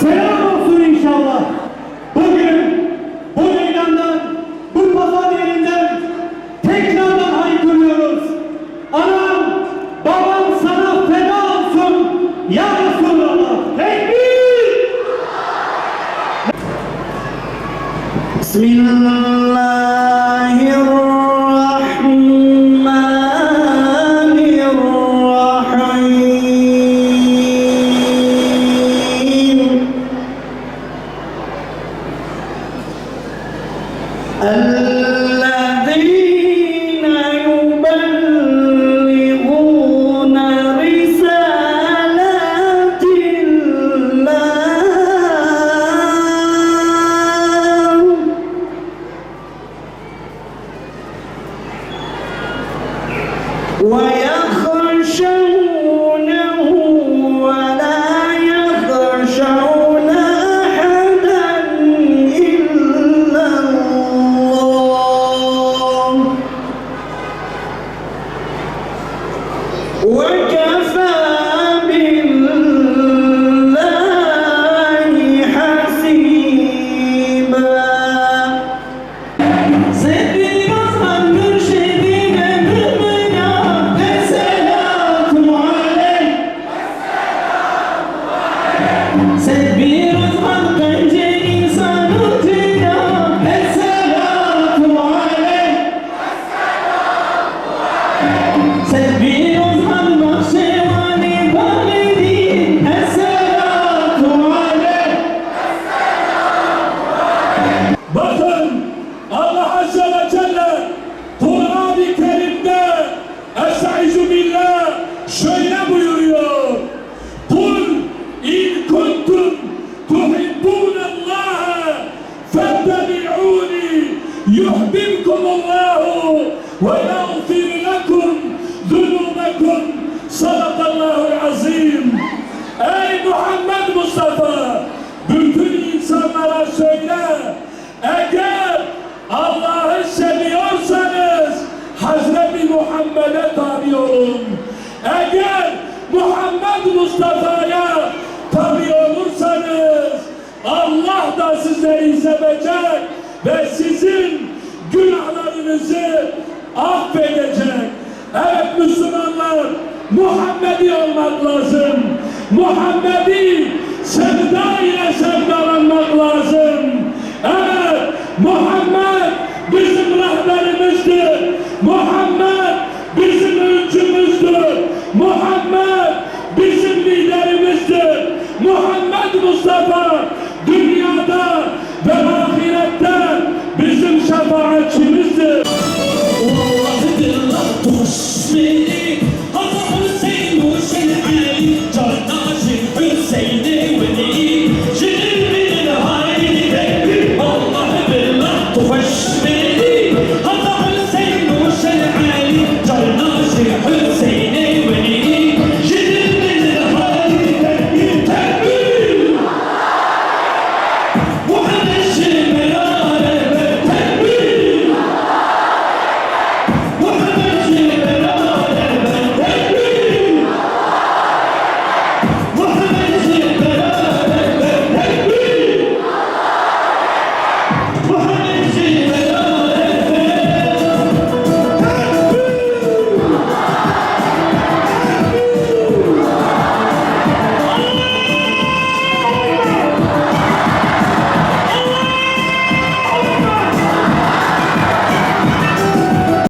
selam olsun inşallah. Bugün bu meydandan, bu pazar yerinden tekrardan haykırıyoruz. Anam, babam sana feda olsun ya Resulallah. Tekbir! Bismillahirrahmanirrahim. الذين يبلغون رسالات الله ويخشونه ولا يخشون أحدا إلا الله وكفى بالله حسيبا. Seviyoruz mürşidine mü'mina, esselatu aleyh. Seviyoruz hakkınca insanı dünya, esselatu aleyh. Seviyoruz Bahşevani Validi, esselatu aleyh. Bakın Allah Azze ve Celle Kur'an-ı Kerim'de Estaizu billah şöyle buyuruyor. Kul in kuntum tuhibbunallaha fettebi'uni yuhbibkumullahu ve yağfir lekum zunubekum. Sadakallahul azim. Ey Muhammed Mustafa, bütün insanlara söyle, eğer Allah'ı seviyorsanız Hazreti Muhammed'e tabi olun. Eğer Muhammed Mustafa'ya tabi olursanız Allah da sizleri sevecek ve sizin günahlarınızı affedecek. Evet Müslümanlar, Muhammedi olmak lazım. Muhammedi sevda ile sevdalanmak lazım. Evet, Muhammed bizim rehberimizdir. Muhammed bizim öncümüzdür. Muhammed bizim liderimizdir. Muhammed Mustafa dünyada ve